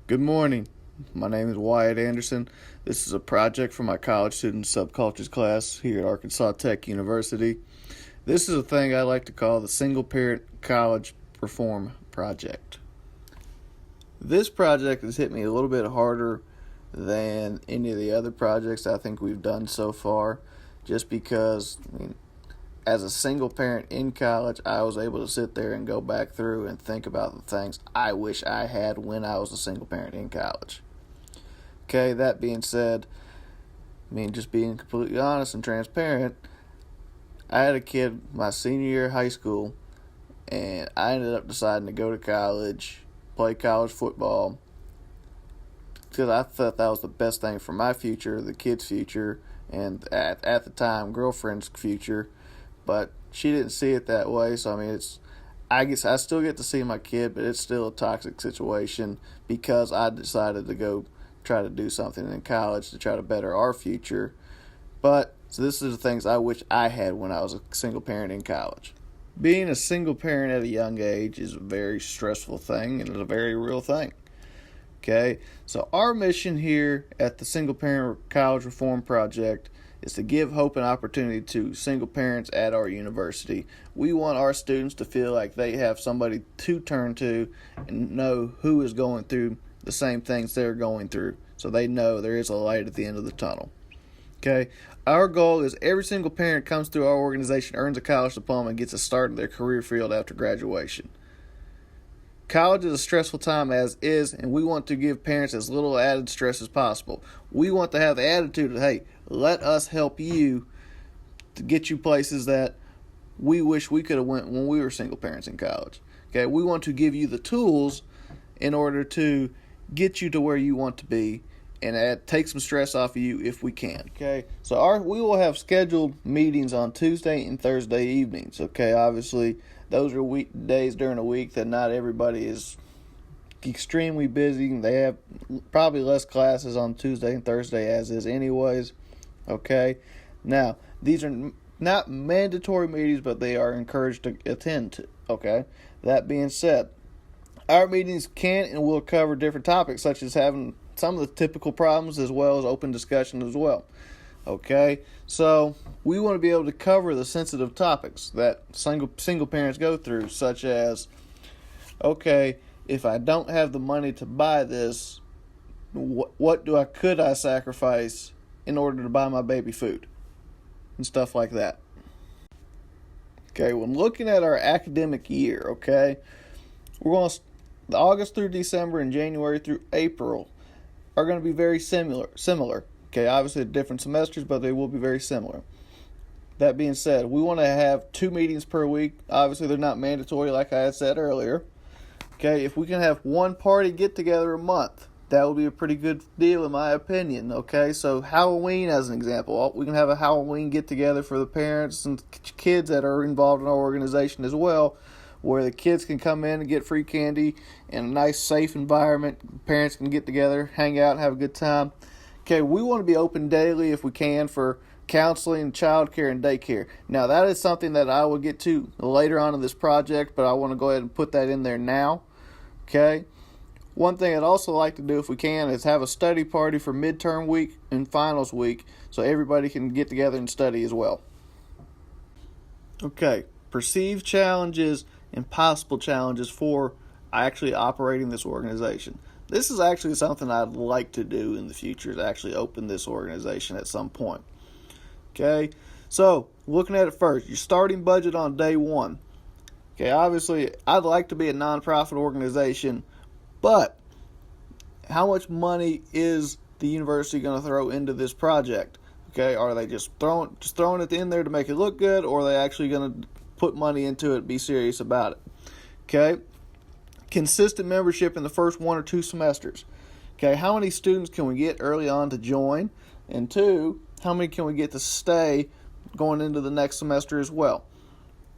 Good morning. My name is Wyatt Anderson. This is a project for my college student subcultures class here at Arkansas Tech University. This is a thing I like to call the Single Parent College Reform Project. This project has hit me a little bit harder than any of the other projects I think we've done so far, just because, as a single parent in college, I was able to sit there and go back through and think about the things I wish I had when I was a single parent in college. Okay, that being said, just being completely honest and transparent, I had a kid my senior year of high school, and I ended up deciding to go to college, play college football, because I thought that was the best thing for my future, the kid's future, and at the time, girlfriend's future. But she didn't see it that way, so I guess I still get to see my kid, but it's still a toxic situation because I decided to go try to do something in college to try to better our future. But so this is the things I wish I had when I was a single parent in college. Being a single parent at a young age is a very stressful thing, and it's a very real thing. Okay, so our mission here at the Single Parent College Reform Project is to give hope and opportunity to single parents at our university. We want our students to feel like they have somebody to turn to and know who is going through the same things they're going through, so they know there is a light at the end of the tunnel. Okay, our goal is every single parent comes through our organization, earns a college diploma, and gets a start in their career field after graduation. College is a stressful time as is, and we want to give parents as little added stress as possible. We want to have the attitude of, hey, let us help you to get you places that we wish we could have went when we were single parents in college. Okay, we want to give you the tools in order to get you to where you want to be and take some stress off of you if we can. Okay, so we will have scheduled meetings on Tuesday and Thursday evenings. Okay, obviously those are weekdays during the week that not everybody is extremely busy. They have probably less classes on Tuesday and Thursday as is anyways. Okay, now these are not mandatory meetings, but they are encouraged to attend to. Okay, that being said, our meetings can and will cover different topics, such as having some of the typical problems as well as open discussion as well. Okay, so we want to be able to cover the sensitive topics that single parents go through, such as, okay, if I don't have the money to buy this, what could I sacrifice in order to buy my baby food and stuff like that. Okay, when looking at our academic year, okay, we're going to August through December and January through April are going to be very similar. Okay, obviously different semesters, but they will be very similar. That being said, we want to have 2 meetings per week. Obviously, they're not mandatory like I had said earlier. Okay, if we can have one party get together a month, that would be a pretty good deal in my opinion. Okay, so Halloween as an example. We can have a Halloween get together for the parents and kids that are involved in our organization as well, where the kids can come in and get free candy in a nice, safe environment. Parents can get together, hang out, and have a good time. Okay, we want to be open daily if we can for counseling, childcare, and daycare. Now, that is something that I will get to later on in this project, but I want to go ahead and put that in there now. Okay? One thing I'd also like to do if we can is have a study party for midterm week and finals week so everybody can get together and study as well. Okay, perceived challenges and possible challenges for actually operating this organization. This is actually something I'd like to do in the future, to actually open this organization at some point. Okay, so looking at it first, your starting budget on day one. Okay, obviously I'd like to be a nonprofit organization, but how much money is the university going to throw into this project? Okay, are they just throwing it in there to make it look good, or are they actually going to put money into it, be serious about it? Okay, consistent membership in the first 1 or 2 semesters. Okay, how many students can we get early on to join? And 2, how many can we get to stay going into the next semester as well?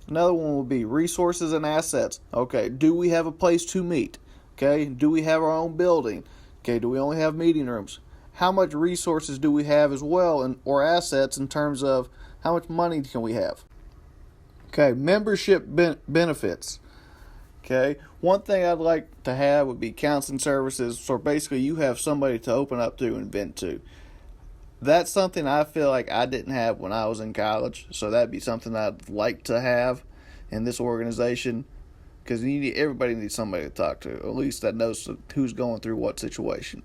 Another one will be resources and assets. Okay, do we have a place to meet? Okay, do we have our own building? Okay, do we only have meeting rooms? How much resources do we have as well, or assets in terms of how much money can we have? Okay, membership benefits. Okay, one thing I'd like to have would be counseling services. So basically, you have somebody to open up to and vent to. That's something I feel like I didn't have when I was in college. So that'd be something I'd like to have in this organization, because everybody needs somebody to talk to, at least that knows who's going through what situation.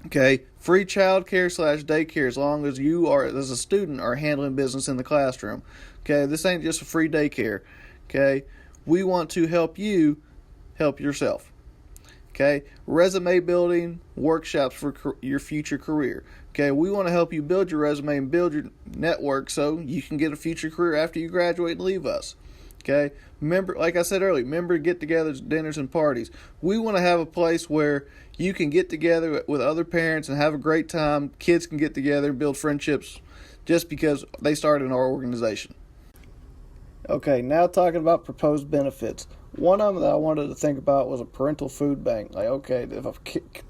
Okay, free childcare / daycare as long as you are, as a student, are handling business in the classroom. Okay, this ain't just a free daycare. Okay, we want to help you help yourself. Okay, resume building workshops for your future career. Okay, we want to help you build your resume and build your network so you can get a future career after you graduate and leave us. Okay, remember, like I said earlier, member get-togethers, dinners, and parties. We want to have a place where you can get together with other parents and have a great time. Kids can get together and build friendships just because they started in our organization. Okay, now talking about proposed benefits. One of them that I wanted to think about was a parental food bank. Like, okay, if a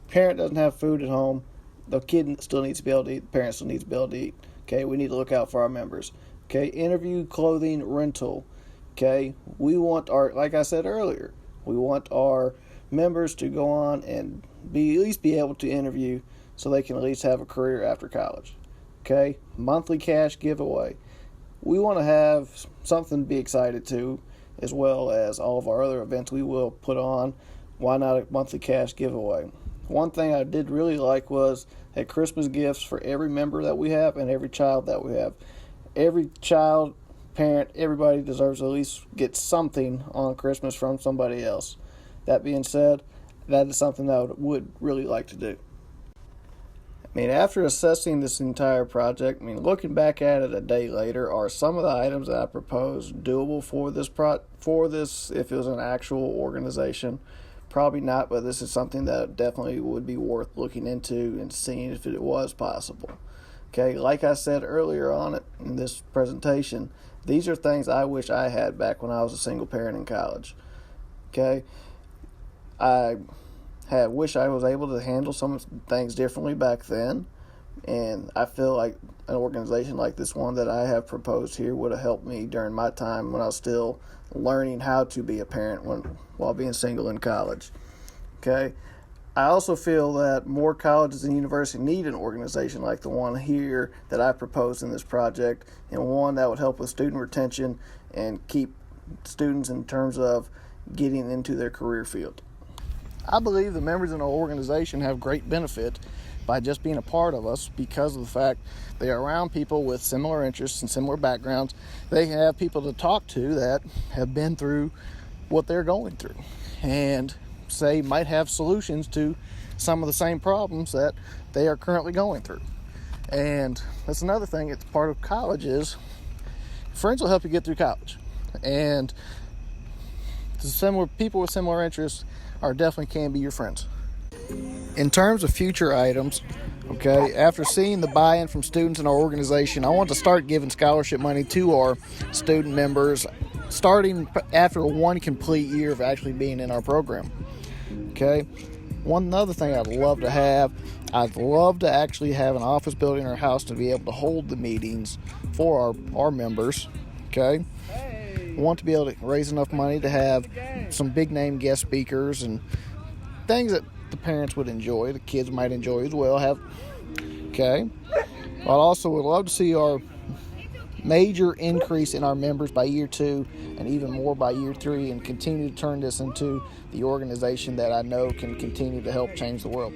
parent doesn't have food at home, the kid still needs to be able to eat, the parent still needs to be able to eat. Okay, we need to look out for our members. Okay, interview, clothing, rental. Okay, we want like I said earlier, we want our members to go on and at least be able to interview so they can at least have a career after college. Okay, monthly cash giveaway. We want to have something to be excited to, as well as all of our other events we will put on. Why not a monthly cash giveaway? One thing I did really like was that Christmas gifts for every member that we have and every child that we have. Every child, parent, everybody deserves to at least get something on Christmas from somebody else. That being said, that is something that I would really like to do. After assessing this entire project, looking back at it a day later, are some of the items that I proposed doable for this if it was an actual organization? Probably not, but this is something that definitely would be worth looking into and seeing if it was possible. Okay, like I said earlier on it in this presentation, these are things I wish I had back when I was a single parent in college. Okay, I wish I was able to handle some things differently back then, and I feel like an organization like this one that I have proposed here would have helped me during my time when I was still learning how to be a parent while being single in college. Okay, I also feel that more colleges and universities need an organization like the one here that I proposed in this project, and one that would help with student retention and keep students in terms of getting into their career field. I believe the members in our organization have great benefit by just being a part of us because of the fact they are around people with similar interests and similar backgrounds. They have people to talk to that have been through what they're going through and say might have solutions to some of the same problems that they are currently going through. And that's another thing. It's part of college is friends will help you get through college. And similar people with similar interests definitely can be your friends. In terms of future items, okay, after seeing the buy-in from students in our organization, I want to start giving scholarship money to our student members starting after one complete year of actually being in our program. Okay, one other thing I'd love to actually have an office building or house to be able to hold the meetings for our members. Okay, want to be able to raise enough money to have some big name guest speakers and things that the parents would enjoy, the kids might enjoy as well. I also would love to see our major increase in our members by year 2 and even more by year 3, and continue to turn this into the organization that I know can continue to help change the world.